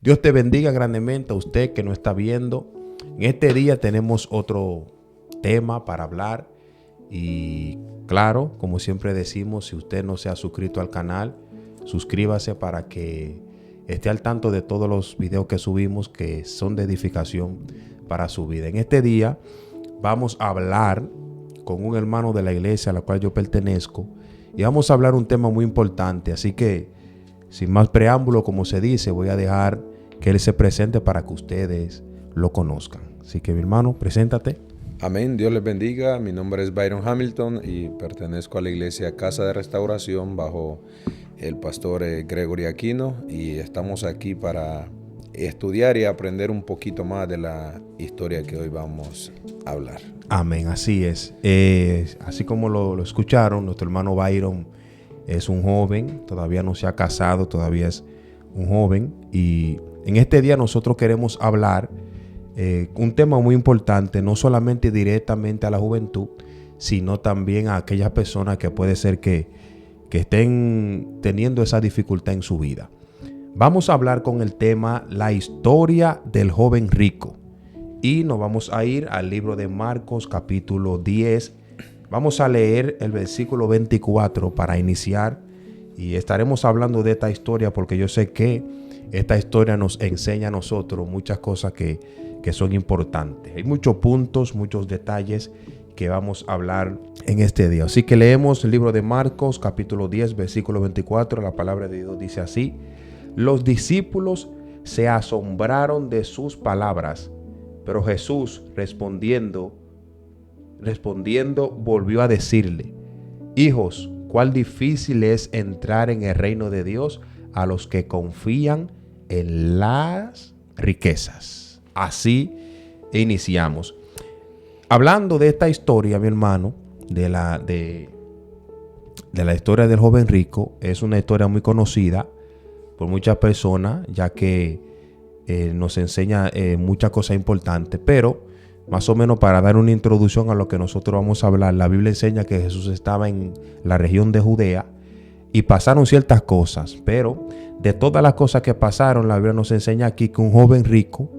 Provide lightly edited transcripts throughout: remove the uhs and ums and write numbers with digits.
Dios te bendiga grandemente a usted que nos está viendo. En este día tenemos otro tema para hablar y claro, como siempre decimos, si usted no se ha suscrito al canal, suscríbase para que esté al tanto de todos los videos que subimos que son de edificación para su vida. En este día vamos a hablar con un hermano de la iglesia a la cual yo pertenezco y vamos a hablar un tema muy importante, así que sin más preámbulo, como se dice, voy a dejar que él se presente para que ustedes lo conozcan. Así que mi hermano, preséntate. Amén, Dios les bendiga. Mi nombre es Byron Hamilton y pertenezco a la iglesia Casa de Restauración bajo el pastor Gregory Aquino, y estamos aquí para estudiar y aprender un poquito más de la historia que hoy vamos a hablar. Amén, así es. Así como lo escucharon, nuestro hermano Byron es un joven, todavía no se ha casado, todavía es un joven, y en este día nosotros queremos hablar un tema muy importante, no solamente directamente a la juventud, sino también a aquellas personas que puede ser que estén teniendo esa dificultad en su vida. Vamos a hablar con el tema la historia del joven rico y nos vamos a ir al libro de Marcos capítulo 10. Vamos a leer el versículo 24 para iniciar y estaremos hablando de esta historia porque yo sé que esta historia nos enseña a nosotros muchas cosas que son importantes. Hay muchos puntos, muchos detalles que vamos a hablar en este día. Así que leemos el libro de Marcos capítulo 10 versículo 24. La palabra de Dios dice así: los discípulos se asombraron de sus palabras, pero Jesús respondiendo volvió a decirle: hijos, cuál difícil es entrar en el reino de Dios a los que confían en las riquezas. Así iniciamos. Hablando de esta historia, mi hermano, de la historia del joven rico, es una historia muy conocida por muchas personas, ya que nos enseña muchas cosas importantes, pero más o menos para dar una introducción a lo que nosotros vamos a hablar, la Biblia enseña que Jesús estaba en la región de Judea y pasaron ciertas cosas, pero de todas las cosas que pasaron, la Biblia nos enseña aquí que un joven rico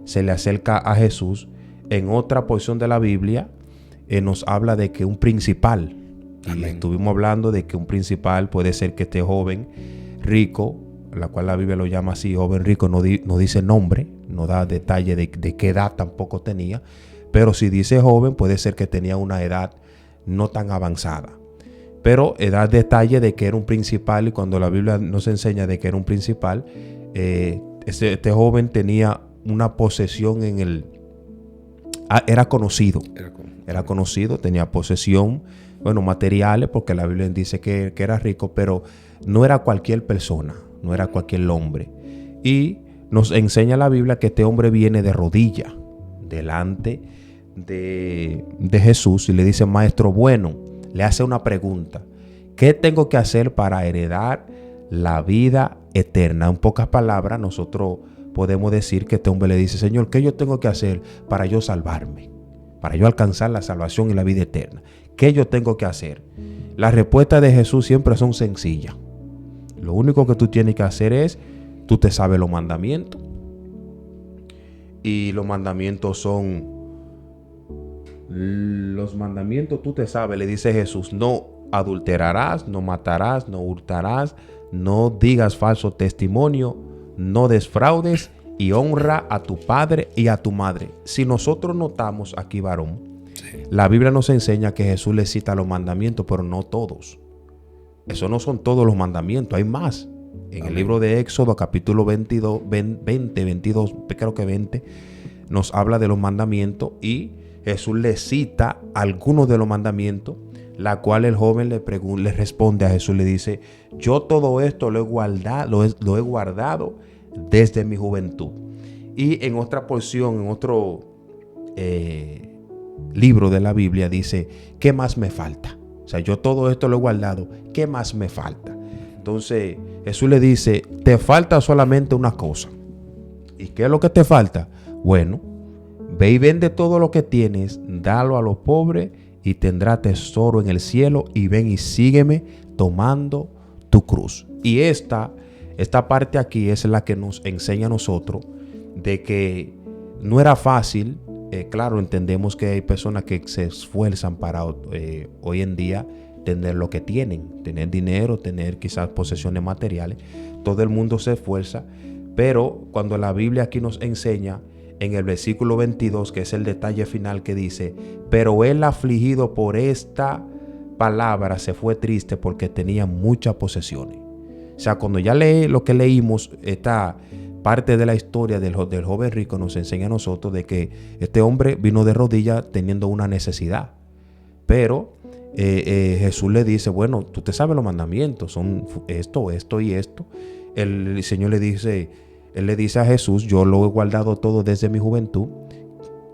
se le acerca a Jesús. En otra porción de la Biblia nos habla de que un principal, y estuvimos hablando de que un principal puede ser que este joven rico, la cual la Biblia lo llama así, joven rico, no dice nombre, no da detalle de qué edad tampoco tenía, pero si dice joven puede ser que tenía una edad no tan avanzada, pero da detalle de que era un principal, y cuando la Biblia nos enseña de que era un principal, este joven tenía una posesión era conocido, tenía posesión, materiales, porque la Biblia dice que era rico, pero no era cualquier persona, no era cualquier hombre. Y nos enseña la Biblia que este hombre viene de rodilla delante de Jesús y le dice: maestro bueno, le hace una pregunta: ¿qué tengo que hacer para heredar la vida eterna? En pocas palabras, nosotros podemos decir que este hombre le dice: Señor, ¿qué yo tengo que hacer para yo salvarme? Para yo alcanzar la salvación y la vida eterna. ¿Qué yo tengo que hacer? Las respuestas de Jesús siempre son sencillas. Lo único que tú tienes que hacer es, tú te sabes los mandamientos. Y los mandamientos tú te sabes, le dice Jesús: no adulterarás, no matarás, no hurtarás, no digas falso testimonio, no desfraudes y honra a tu padre y a tu madre. Si nosotros notamos aquí, varón, la Biblia nos enseña que Jesús le cita los mandamientos, pero no todos. Eso no son todos los mandamientos, hay más. En el libro de Éxodo, capítulo 22, creo que 20, nos habla de los mandamientos y Jesús le cita algunos de los mandamientos, la cual el joven le responde a Jesús, le dice: yo todo esto lo he guardado desde mi juventud. Y en otra porción, en otro libro de la Biblia dice: ¿qué más me falta? O sea, yo todo esto lo he guardado, ¿qué más me falta? Entonces Jesús le dice: te falta solamente una cosa. ¿Y qué es lo que te falta? Bueno, ve y vende todo lo que tienes, dalo a los pobres y tendrá tesoro en el cielo, y ven y sígueme tomando tu cruz. Y esta esta parte aquí es la que nos enseña a nosotros de que no era fácil. Claro, entendemos que hay personas que se esfuerzan para hoy en día tener lo que tienen, tener dinero, tener quizás posesiones materiales. Todo el mundo se esfuerza, pero cuando la Biblia aquí nos enseña en el versículo 22, que es el detalle final, que dice: pero él, afligido por esta palabra, se fue triste porque tenía muchas posesiones. O sea, cuando ya lee lo que leímos, esta parte de la historia del joven rico nos enseña a nosotros de que este hombre vino de rodillas teniendo una necesidad. Pero Jesús le dice: bueno, tú te sabes los mandamientos, son esto, esto y esto. El Señor le dice, él le dice a Jesús: yo lo he guardado todo desde mi juventud.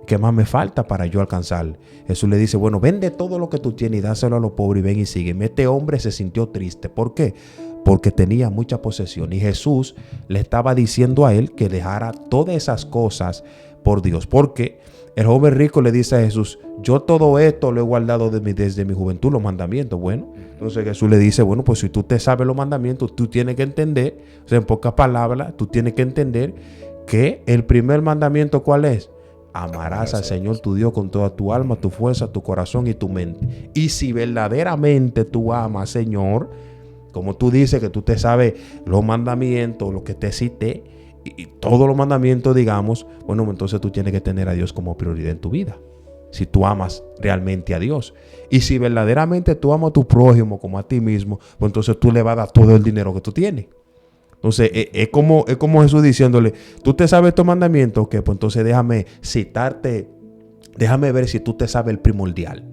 ¿Qué más me falta para yo alcanzar? Jesús le dice: bueno, vende todo lo que tú tienes y dáselo a los pobres y ven y sígueme. Este hombre se sintió triste. ¿Por qué? Porque tenía mucha posesión. Y Jesús le estaba diciendo a él que dejara todas esas cosas por Dios. Porque el joven rico le dice a Jesús: yo todo esto lo he guardado desde mi juventud, los mandamientos. Bueno, entonces Jesús le dice: bueno, pues si tú te sabes los mandamientos, tú tienes que entender, o sea, en pocas palabras, tú tienes que entender que el primer mandamiento, ¿cuál es? Amarás al Señor tu Dios con toda tu alma, tu fuerza, tu corazón y tu mente. Y si verdaderamente tú amas, Señor, como tú dices que tú te sabes los mandamientos, lo que te cité, y todos los mandamientos, digamos, bueno, entonces tú tienes que tener a Dios como prioridad en tu vida. Si tú amas realmente a Dios. Y si verdaderamente tú amas a tu prójimo como a ti mismo, pues entonces tú le vas a dar todo el dinero que tú tienes. Entonces es como Jesús diciéndole: tú te sabes estos mandamientos, ok, pues entonces déjame citarte, déjame ver si tú te sabes el primordial.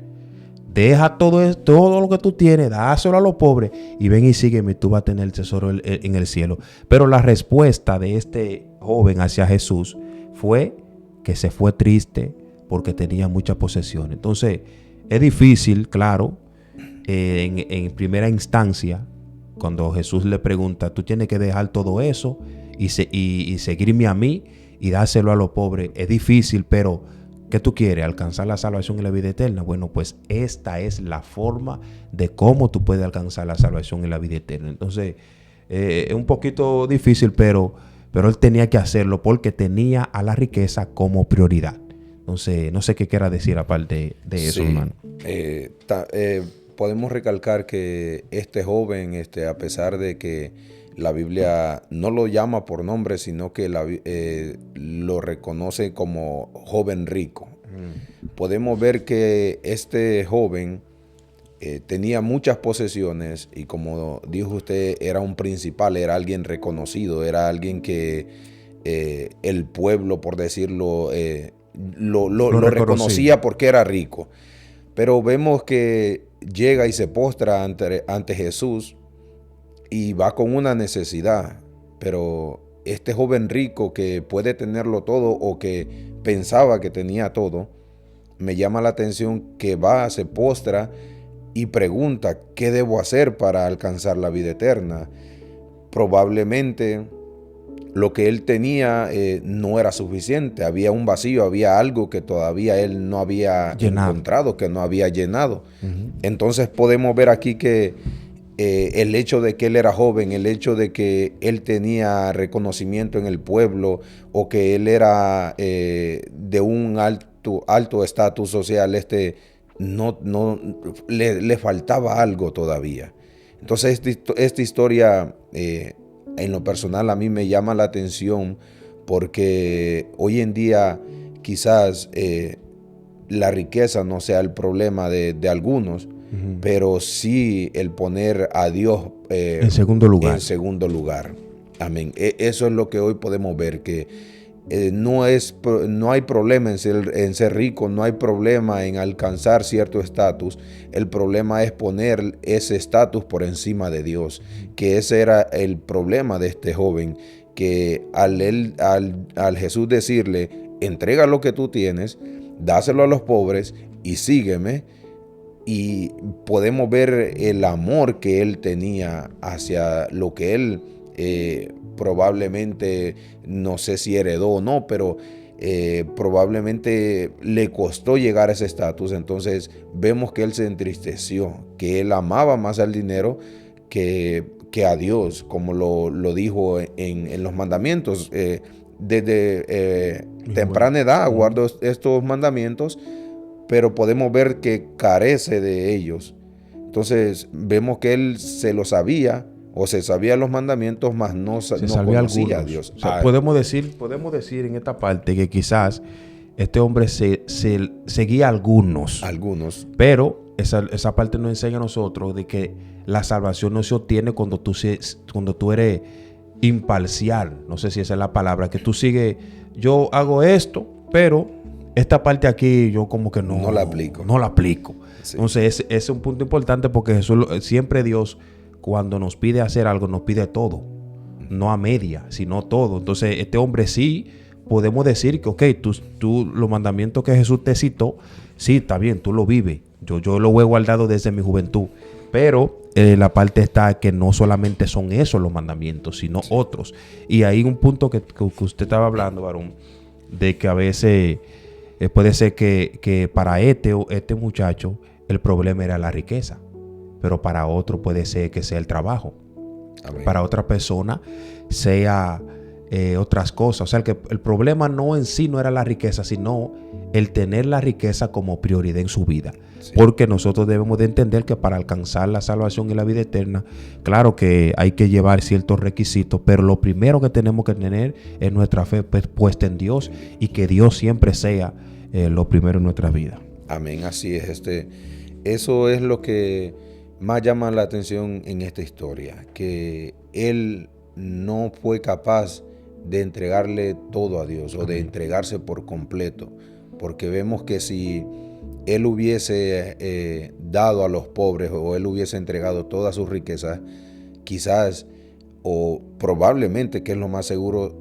Deja todo lo que tú tienes, dáselo a los pobres y ven y sígueme, y tú vas a tener el tesoro en el cielo. Pero la respuesta de este joven hacia Jesús fue que se fue triste porque tenía mucha posesión. Entonces es difícil, claro, en primera instancia, cuando Jesús le pregunta: tú tienes que dejar todo eso y seguirme a mí y dárselo a los pobres. Es difícil, pero ¿qué tú quieres? ¿Alcanzar la salvación y la vida eterna? Bueno, pues esta es la forma de cómo tú puedes alcanzar la salvación y la vida eterna. Entonces, es un poquito difícil, pero él tenía que hacerlo porque tenía a la riqueza como prioridad. Entonces, no sé qué quiera decir aparte de eso, Sí, hermano. Podemos recalcar que este joven, a pesar de que la Biblia no lo llama por nombre, sino que lo reconoce como joven rico. Podemos ver que este joven tenía muchas posesiones y, como dijo usted, era un principal, era alguien reconocido, era alguien que el pueblo, por decirlo, lo reconocía porque era rico. Pero vemos que llega y se postra ante Jesús y va con una necesidad. Pero este joven rico que puede tenerlo todo o que pensaba que tenía todo, me llama la atención que va, se postra y pregunta: ¿qué debo hacer para alcanzar la vida eterna? Probablemente lo que él tenía no era suficiente, había un vacío, había algo que todavía él no había encontrado, que no había llenado. Entonces podemos ver aquí que el hecho de que él era joven, el hecho de que él tenía reconocimiento en el pueblo o que él era de un alto estatus social, le faltaba algo todavía. Entonces esta historia en lo personal a mí me llama la atención porque hoy en día quizás la riqueza no sea el problema de algunos, pero sí el poner a Dios en segundo lugar. Amén. Eso es lo que hoy podemos ver, que no hay problema en ser rico, no hay problema en alcanzar cierto estatus. El problema es poner ese estatus por encima de Dios, que ese era el problema de este joven, que al Jesús decirle: entrega lo que tú tienes, dáselo a los pobres y sígueme, y podemos ver el amor que él tenía hacia lo que él probablemente, no sé si heredó o no, pero probablemente le costó llegar a ese estatus. Entonces vemos que él se entristeció, que él amaba más al dinero que que a Dios, como lo dijo en los mandamientos. Desde temprana edad guardo estos mandamientos, pero podemos ver que carece de ellos. Entonces vemos que él se lo sabía, o se sabía los mandamientos, mas no conocía a Dios. O sea, podemos decir en esta parte que quizás este hombre seguía algunos. Pero esa parte nos enseña a nosotros de que la salvación no se obtiene cuando tú eres imparcial. No sé si esa es la palabra. Que tú sigues, yo hago esto, pero esta parte aquí yo como que no la aplico. Sí. Entonces ese es un punto importante, porque Jesús, siempre Dios, cuando nos pide hacer algo, nos pide todo. No a media, sino todo. Entonces este hombre sí podemos decir que, ok, tú los mandamientos que Jesús te citó, sí, está bien, tú lo vives. Yo lo he guardado desde mi juventud. Pero la parte está que no solamente son esos los mandamientos, sino otros. Y hay un punto que usted estaba hablando, varón, de que a veces puede ser que para este muchacho el problema era la riqueza, pero para otro puede ser que sea el trabajo. Amén. Para otra persona sea otras cosas. O sea, que el problema no en sí no era la riqueza, sino el tener la riqueza como prioridad en su vida. Sí. Porque nosotros debemos de entender que para alcanzar la salvación y la vida eterna, claro que hay que llevar ciertos requisitos, pero lo primero que tenemos que tener es nuestra fe puesta en Dios, y que Dios siempre sea lo primero en nuestra vida. Amén, así es. Eso es lo que más llama la atención en esta historia, que él no fue capaz de entregarle todo a Dios, o de entregarse por completo, porque vemos que si él hubiese dado a los pobres, o él hubiese entregado todas sus riquezas, quizás o probablemente, que es lo más seguro,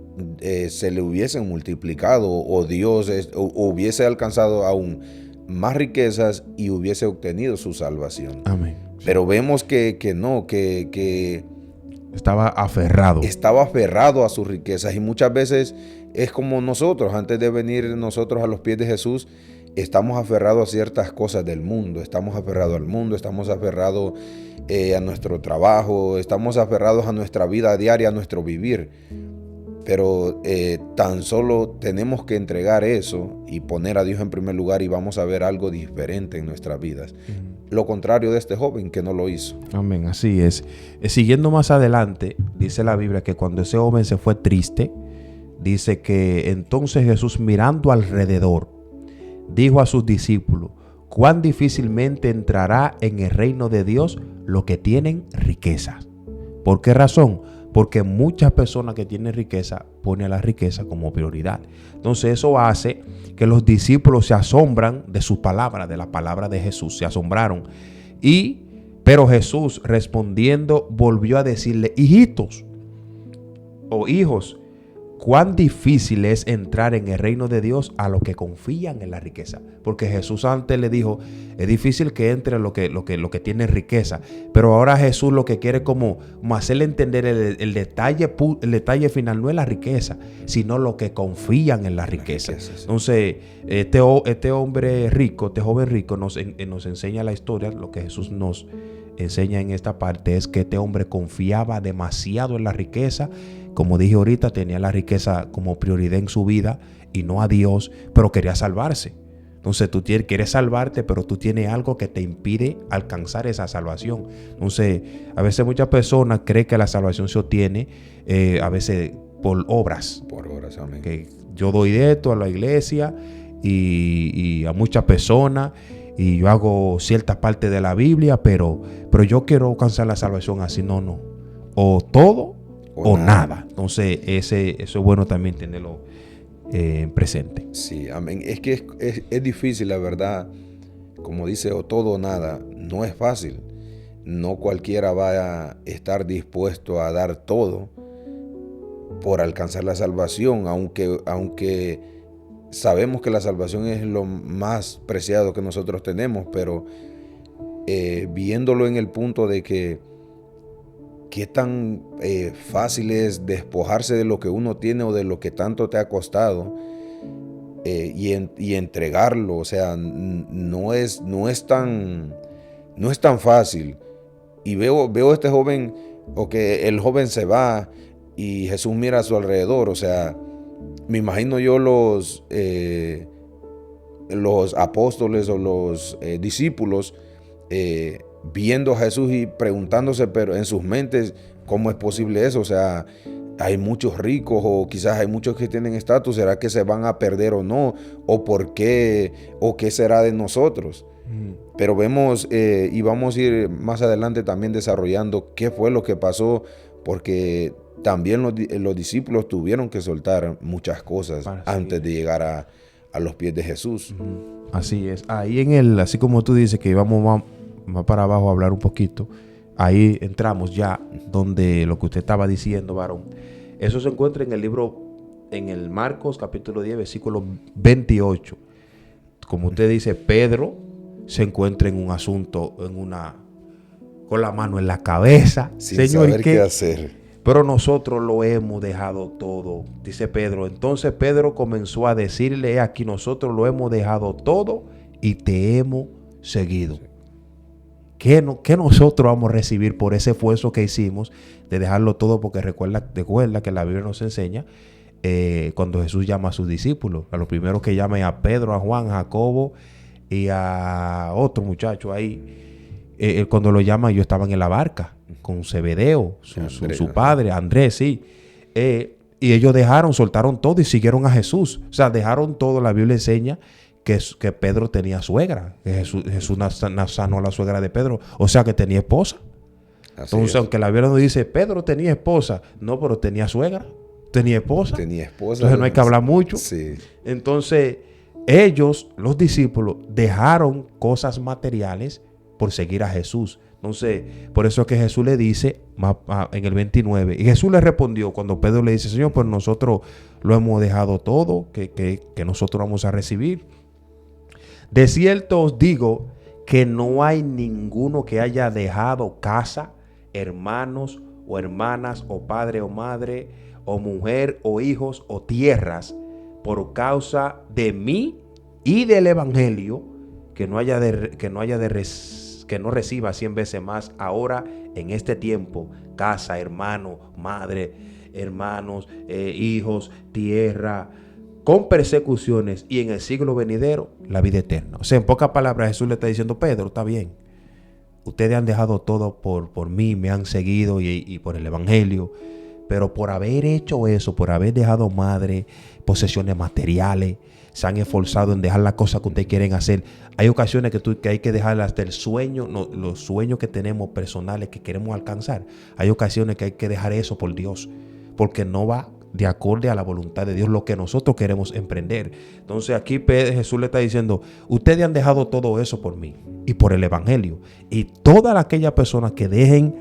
se le hubiesen multiplicado, o Dios hubiese alcanzado aún más riquezas y hubiese obtenido su salvación. Amén. Pero vemos que no, que estaba aferrado a sus riquezas. Y muchas veces es como nosotros, antes de venir nosotros a los pies de Jesús, estamos aferrados a ciertas cosas del mundo. Estamos aferrados al mundo, estamos aferrados a nuestro trabajo, estamos aferrados a nuestra vida diaria, a nuestro vivir. Pero tan solo tenemos que entregar eso y poner a Dios en primer lugar, y vamos a ver algo diferente en nuestras vidas. Lo contrario de este joven, que no lo hizo. Amén, así es. Siguiendo más adelante, dice la Biblia que cuando ese joven se fue triste, dice que entonces Jesús, mirando alrededor, dijo a sus discípulos: cuán difícilmente entrará en el reino de Dios los que tienen riquezas. ¿Por qué razón? Porque muchas personas que tienen riqueza ponen a la riqueza como prioridad. Entonces eso hace que los discípulos se asombran de sus palabras, de la palabra de Jesús. Se asombraron. Pero Jesús, respondiendo, volvió a decirle: hijitos o hijos, cuán difícil es entrar en el reino de Dios a los que confían en la riqueza. Porque Jesús antes le dijo: es difícil que entre lo que tiene riqueza. Pero ahora Jesús lo que quiere como hacerle entender el detalle final no es la riqueza, sino lo que confían en la riqueza. Entonces, este hombre rico, este joven rico nos enseña la historia. Lo que Jesús nos enseña en esta parte es que este hombre confiaba demasiado en la riqueza. Como dije ahorita, tenía la riqueza como prioridad en su vida y no a Dios, pero quería salvarse. Entonces tú quieres salvarte, pero tú tienes algo que te impide alcanzar esa salvación. Entonces, a veces muchas personas creen que la salvación se obtiene a veces por obras. Por obras, amén. Que yo doy de esto a la iglesia y a muchas personas, y yo hago cierta parte de la Biblia, pero yo quiero alcanzar la salvación así. No. O todo o nada. Entonces, eso es bueno también tenerlo presente. Sí, amén. Es que es difícil, la verdad. Como dice, o todo o nada, no es fácil. No cualquiera va a estar dispuesto a dar todo por alcanzar la salvación, aunque sabemos que la salvación es lo más preciado que nosotros tenemos, pero viéndolo en el punto de que qué tan fácil es despojarse de lo que uno tiene o de lo que tanto te ha costado y entregarlo. O sea, no es tan fácil. Y veo a este joven o que el joven se va y Jesús mira a su alrededor. O sea, me imagino yo los apóstoles o los discípulos viendo a Jesús y preguntándose, pero en sus mentes, ¿cómo es posible eso? O sea, hay muchos ricos o quizás hay muchos que tienen estatus. ¿Será que se van a perder o no? ¿O por qué? ¿O qué será de nosotros? Pero vemos y vamos a ir más adelante también desarrollando qué fue lo que pasó, porque también los discípulos tuvieron que soltar muchas cosas antes de llegar a los pies de Jesús. Así es. Ahí así como tú dices que íbamos más para abajo a hablar un poquito, ahí entramos ya donde lo que usted estaba diciendo, varón. Eso se encuentra en el libro, en el Marcos capítulo 10, versículo 28. Como usted dice, Pedro se encuentra en un asunto, con la mano en la cabeza. Sin Señor, saber qué hacer. Pero nosotros lo hemos dejado todo, dice Pedro. Entonces Pedro comenzó a decirle: aquí nosotros lo hemos dejado todo y te hemos seguido. ¿Qué nosotros vamos a recibir por ese esfuerzo que hicimos de dejarlo todo? Porque recuerda que la Biblia nos enseña cuando Jesús llama a sus discípulos, a los primeros que llamen a Pedro, a Juan, a Jacobo y a otro muchacho ahí. Él cuando lo llama, ellos estaban en la barca con Zebedeo, su padre, Andrés, sí. Y ellos soltaron todo y siguieron a Jesús. O sea, dejaron todo. La Biblia enseña que Pedro tenía suegra. Que Jesús sanó a la suegra de Pedro. O sea, que tenía esposa. Entonces, aunque la Biblia no dice Pedro tenía esposa, no, pero tenía suegra, tenía esposa. Entonces no hay que hablar mucho. Sí. Entonces, ellos, los discípulos, dejaron cosas materiales por seguir a Jesús. Entonces, por eso es que Jesús le dice en el 29, y Jesús le respondió cuando Pedro le dice: Señor, pues nosotros lo hemos dejado todo, que nosotros vamos a recibir. De cierto os digo que no hay ninguno que haya dejado casa, hermanos o hermanas, o padre o madre, o mujer o hijos o tierras, por causa de mí y del evangelio, que no reciba 100 veces más ahora en este tiempo, casa, hermano, madre, hermanos, hijos, tierra, con persecuciones, y en el siglo venidero la vida eterna. O sea, en pocas palabras, Jesús le está diciendo: Pedro, está bien, ustedes han dejado todo por mí, me han seguido y por el evangelio, pero por haber hecho eso, por haber dejado madre, posesiones materiales, se han esforzado en dejar las cosas que ustedes quieren hacer. Hay ocasiones que hay que dejar hasta el sueño, los sueños que tenemos personales que queremos alcanzar. Hay ocasiones que hay que dejar eso por Dios, porque no va de acorde a la voluntad de Dios lo que nosotros queremos emprender. Entonces aquí Jesús le está diciendo: ustedes han dejado todo eso por mí y por el evangelio. Y todas aquellas personas que dejen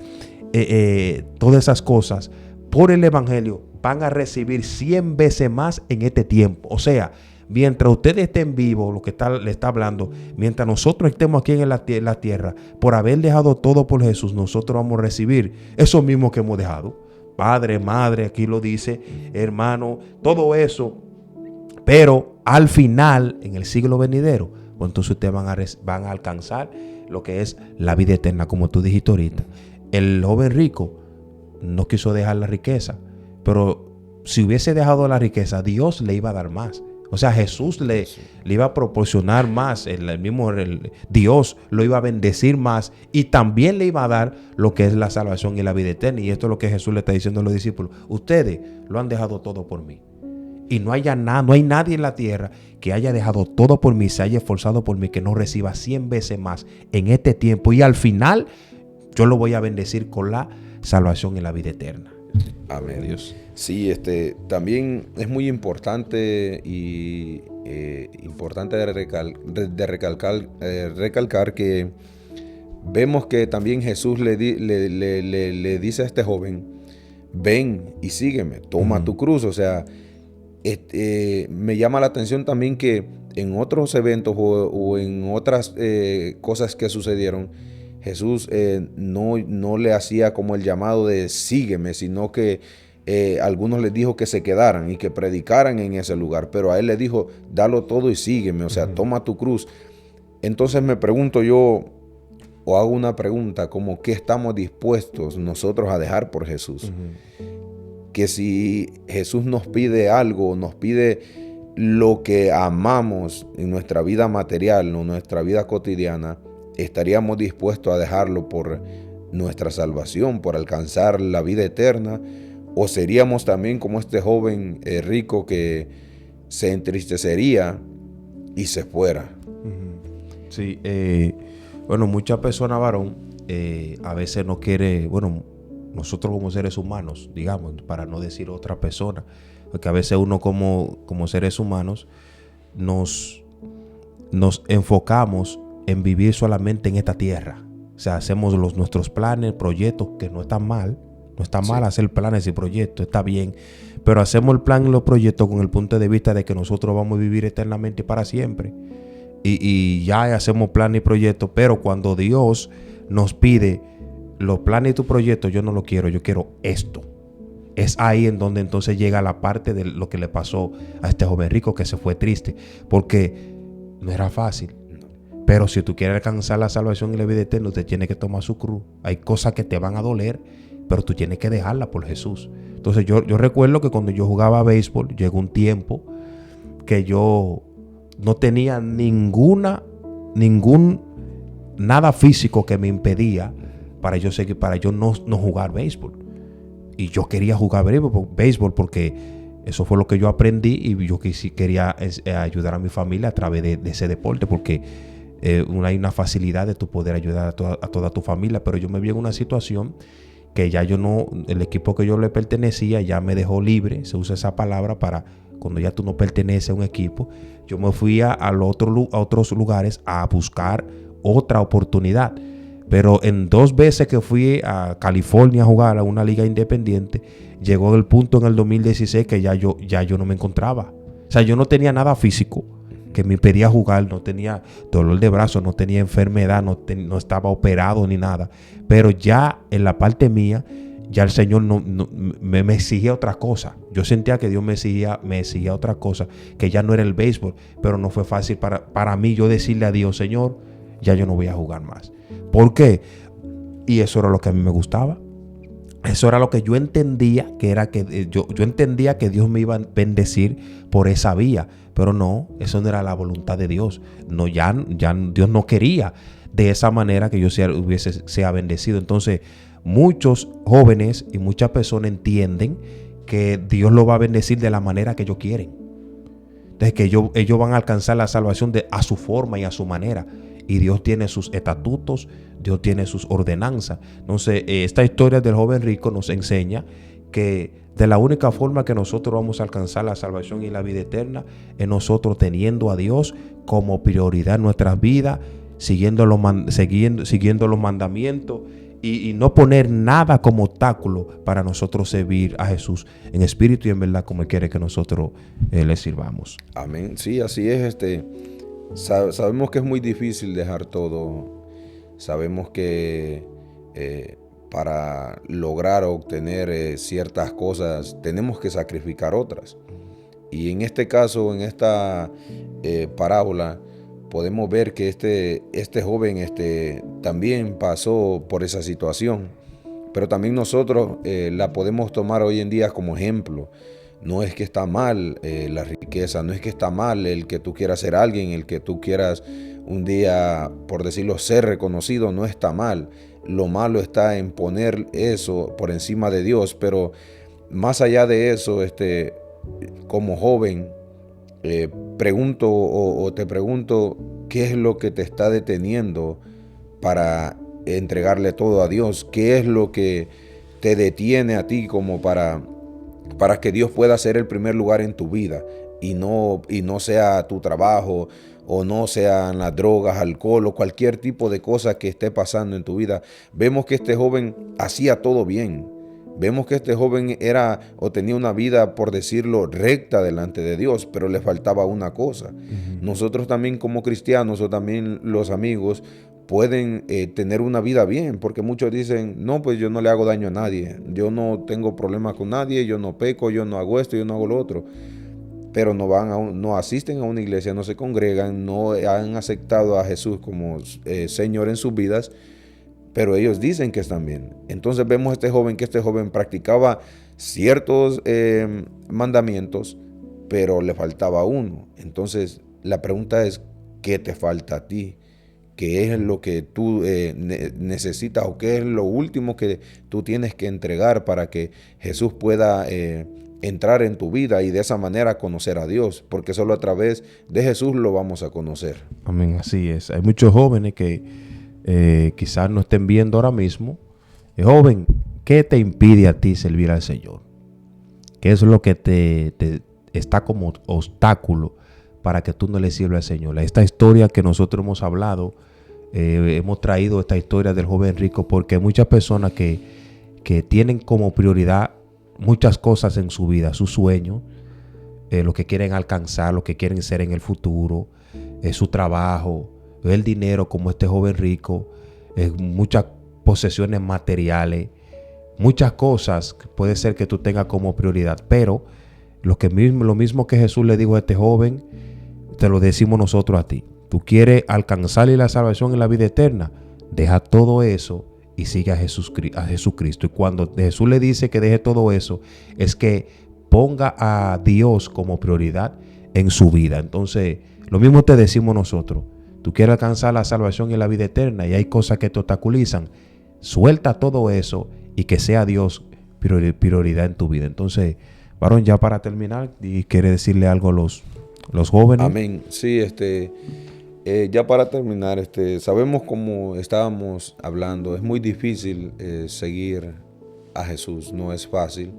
todas esas cosas por el evangelio van a recibir 100 veces más en este tiempo. O sea, mientras ustedes estén vivos, lo que le está hablando, mientras nosotros estemos aquí en la tierra, por haber dejado todo por Jesús, nosotros vamos a recibir eso mismo que hemos dejado. Padre, madre, aquí lo dice, hermano, todo eso. Pero al final, en el siglo venidero, pues entonces ustedes van a alcanzar lo que es la vida eterna, como tú dijiste ahorita. El joven rico no quiso dejar la riqueza, pero si hubiese dejado la riqueza, Dios le iba a dar más. O sea, Jesús le iba a proporcionar más, Dios lo iba a bendecir más, y también le iba a dar lo que es la salvación y la vida eterna. Y esto es lo que Jesús le está diciendo a los discípulos: ustedes lo han dejado todo por mí. Y no hay nadie en la tierra que haya dejado todo por mí, se haya esforzado por mí, que no reciba 100 veces más en este tiempo. Y al final yo lo voy a bendecir con la salvación y la vida eterna. Amén. Dios. Sí, también es muy importante recalcar que vemos que también Jesús le dice a este joven: ven y sígueme, toma tu cruz. O sea, me llama la atención también que en otros eventos o en otras cosas que sucedieron, Jesús no le hacía como el llamado de sígueme, sino que algunos les dijo que se quedaran y que predicaran en ese lugar, pero a él le dijo: dalo todo y sígueme, o sea, toma tu cruz. Entonces me pregunto yo, o hago una pregunta como ¿qué estamos dispuestos nosotros a dejar por Jesús? Que si Jesús nos pide algo, nos pide lo que amamos en nuestra vida material, en nuestra vida cotidiana, estaríamos dispuestos a dejarlo por nuestra salvación, por alcanzar la vida eterna, o seríamos también como este joven rico que se entristecería y se fuera. Sí, bueno, muchas personas, varón, a veces no quiere, bueno, nosotros como seres humanos, digamos, para no decir otra persona, porque a veces uno como seres humanos nos enfocamos en vivir solamente en esta tierra. O sea, hacemos nuestros planes, proyectos, que no están mal. No está mal hacer planes y proyectos, está bien. Pero hacemos el plan y los proyectos con el punto de vista de que nosotros vamos a vivir eternamente y para siempre. Y ya hacemos planes y proyectos, pero cuando Dios nos pide los planes y tu proyecto, yo no lo quiero, yo quiero esto. Es ahí en donde entonces llega la parte de lo que le pasó a este joven rico que se fue triste, porque no era fácil. Pero si tú quieres alcanzar la salvación y la vida eterna, usted tiene que tomar su cruz. Hay cosas que te van a doler, pero tú tienes que dejarla por Jesús. Entonces yo recuerdo que cuando yo jugaba béisbol, llegó un tiempo que yo no tenía nada físico que me impedía para yo no jugar béisbol. Y yo quería jugar béisbol porque eso fue lo que yo aprendí y yo quería ayudar a mi familia a través de ese deporte, porque hay una facilidad de tu poder ayudar a toda tu familia. Pero yo me vi en una situación que ya el equipo que yo le pertenecía ya me dejó libre, se usa esa palabra para cuando ya tú no perteneces a un equipo. Yo me fui a otros lugares a buscar otra oportunidad. Pero en 2 veces que fui a California a jugar a una liga independiente, llegó el punto en el 2016 que ya yo no me encontraba. O sea, yo no tenía nada físico que me impedía jugar, no tenía dolor de brazo, no tenía enfermedad, no estaba operado ni nada. Pero ya en la parte mía, ya el Señor me exigía otra cosa. Yo sentía que Dios me exigía otra cosa, que ya no era el béisbol. Pero no fue fácil para mí yo decirle a Dios: Señor, ya yo no voy a jugar más. ¿Por qué? Y eso era lo que a mí me gustaba. Eso era lo que yo entendía, yo entendía que Dios me iba a bendecir por esa vía. Pero no, eso no era la voluntad de Dios. No, ya Dios no quería de esa manera que yo sea bendecido. Entonces, muchos jóvenes y muchas personas entienden que Dios lo va a bendecir de la manera que ellos quieren. Entonces, que ellos van a alcanzar la salvación a su forma y a su manera. Y Dios tiene sus estatutos, Dios tiene sus ordenanzas. Entonces, esta historia del joven rico nos enseña que de la única forma que nosotros vamos a alcanzar la salvación y la vida eterna es nosotros teniendo a Dios como prioridad en nuestras vidas, siguiendo los mandamientos y no poner nada como obstáculo para nosotros servir a Jesús en espíritu y en verdad, como Él quiere que nosotros le sirvamos. Amén. Sí, así es. Sabemos que es muy difícil dejar todo. Sabemos que para lograr obtener ciertas cosas tenemos que sacrificar otras. Y en este caso, en esta parábola, podemos ver que este joven también pasó por esa situación. Pero también nosotros la podemos tomar hoy en día como ejemplo. No es que está mal la riqueza, no es que está mal el que tú quieras ser alguien, el que tú quieras un día, por decirlo, ser reconocido, no está mal. Lo malo está en poner eso por encima de Dios. Pero más allá de eso, como joven, te pregunto, ¿qué es lo que te está deteniendo para entregarle todo a Dios? ¿Qué es lo que te detiene a ti como para que Dios pueda ser el primer lugar en tu vida y no sea tu trabajo o no sean las drogas, alcohol o cualquier tipo de cosa que esté pasando en tu vida? Vemos que este joven hacía todo bien. Vemos que este joven tenía una vida, por decirlo, recta delante de Dios, pero le faltaba una cosa. Nosotros también como cristianos o también los amigos pueden tener una vida bien, porque muchos dicen: no, pues yo no le hago daño a nadie, yo no tengo problemas con nadie, yo no peco, yo no hago esto, yo no hago lo otro. pero no asisten a una iglesia, no se congregan, no han aceptado a Jesús como Señor en sus vidas, pero ellos dicen que están bien. Entonces vemos a este joven practicaba ciertos mandamientos, pero le faltaba uno. Entonces la pregunta es, ¿qué te falta a ti? ¿Qué es lo que tú necesitas o qué es lo último que tú tienes que entregar para que Jesús pueda entrar en tu vida y de esa manera conocer a Dios? Porque solo a través de Jesús lo vamos a conocer. Amén, así es. Hay muchos jóvenes que quizás no estén viendo ahora mismo. Joven, ¿qué te impide a ti servir al Señor? ¿Qué es lo que te está como obstáculo para que tú no le sirvas al Señor? Esta historia que nosotros hemos hablado, hemos traído esta historia del joven rico porque hay muchas personas que tienen como prioridad muchas cosas en su vida, sus sueños, lo que quieren alcanzar, lo que quieren ser en el futuro, su trabajo, el dinero, como este joven rico, muchas posesiones materiales, muchas cosas que puede ser que tú tengas como prioridad, pero lo mismo que Jesús le dijo a este joven, te lo decimos nosotros a ti. Tú quieres alcanzar la salvación en la vida eterna, deja todo eso y sigue a Jesucristo. Y cuando Jesús le dice que deje todo eso, es que ponga a Dios como prioridad en su vida. Entonces, lo mismo te decimos nosotros. Tú quieres alcanzar la salvación en la vida eterna y hay cosas que te obstaculizan. Suelta todo eso y que sea Dios prioridad en tu vida. Entonces, varón, ya para terminar, ¿y quiere decirle algo a los jóvenes? Amén. Sí, ya para terminar, sabemos, como estábamos hablando, es muy difícil seguir a Jesús, no es fácil.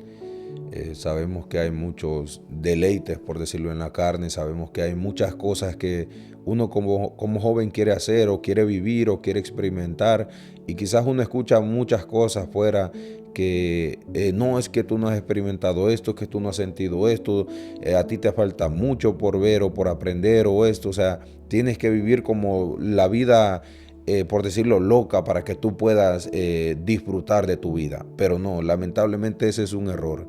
Sabemos que hay muchos deleites, por decirlo, en la carne. Sabemos que hay muchas cosas que uno como joven quiere hacer o quiere vivir o quiere experimentar, y quizás uno escucha muchas cosas fuera que no, es que tú no has experimentado esto, que tú no has sentido esto, a ti te falta mucho por ver o por aprender o esto. O sea, tienes que vivir como la vida, por decirlo, loca, para que tú puedas disfrutar de tu vida. Pero no, lamentablemente ese es un error,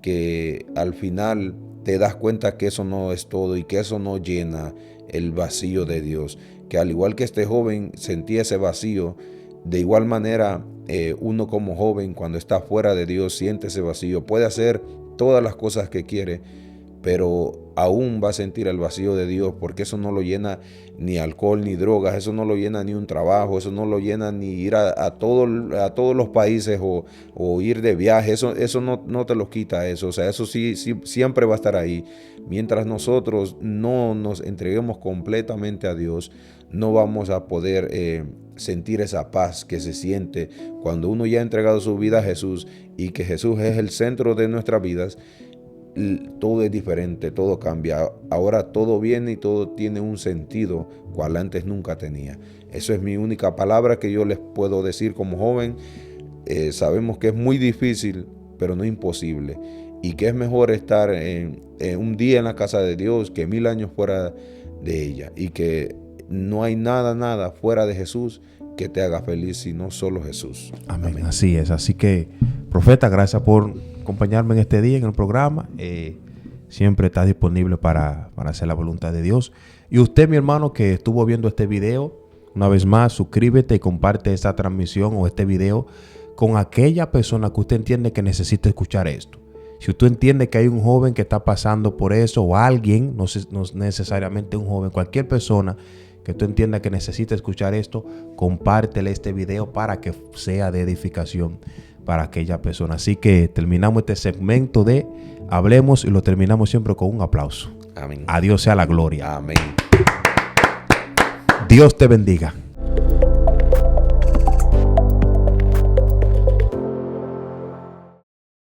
que al final te das cuenta que eso no es todo y que eso no llena el vacío de Dios. Que al igual que este joven sentía ese vacío, de igual manera uno como joven, cuando está fuera de Dios, siente ese vacío. Puede hacer todas las cosas que quiere, pero aún va a sentir el vacío de Dios, porque eso no lo llena ni alcohol ni drogas, eso no lo llena ni un trabajo, eso no lo llena ni ir a todos los países o ir de viaje. Eso no te lo quita eso. O sea, eso sí siempre va a estar ahí. Mientras nosotros no nos entreguemos completamente a Dios, no vamos a poder sentir esa paz que se siente cuando uno ya ha entregado su vida a Jesús y que Jesús es el centro de nuestras vidas. Todo es diferente, todo cambia. Ahora todo viene y todo tiene un sentido cual antes nunca tenía. Eso es mi única palabra que yo les puedo decir como joven. Sabemos que es muy difícil, pero no imposible. Y que es mejor estar un día en la casa de Dios que 1000 años fuera de ella. Y que no hay nada fuera de Jesús que te haga feliz, sino solo Jesús. Amén. Así es. Así que, profeta, gracias por acompañarme en este día en el programa. Siempre está disponible para hacer la voluntad de Dios. Y usted, mi hermano, que estuvo viendo este video, una vez más, suscríbete y comparte esta transmisión o este video con aquella persona que usted entiende que necesita escuchar esto. Si usted entiende que hay un joven que está pasando por eso, o alguien, no necesariamente un joven, cualquier persona que tú entiendas que necesita escuchar esto, compártele este video para que sea de edificación para aquella persona. Así que terminamos este segmento de Hablemos y lo terminamos siempre con un aplauso. Amén. A Dios sea la gloria. Amén. Dios te bendiga.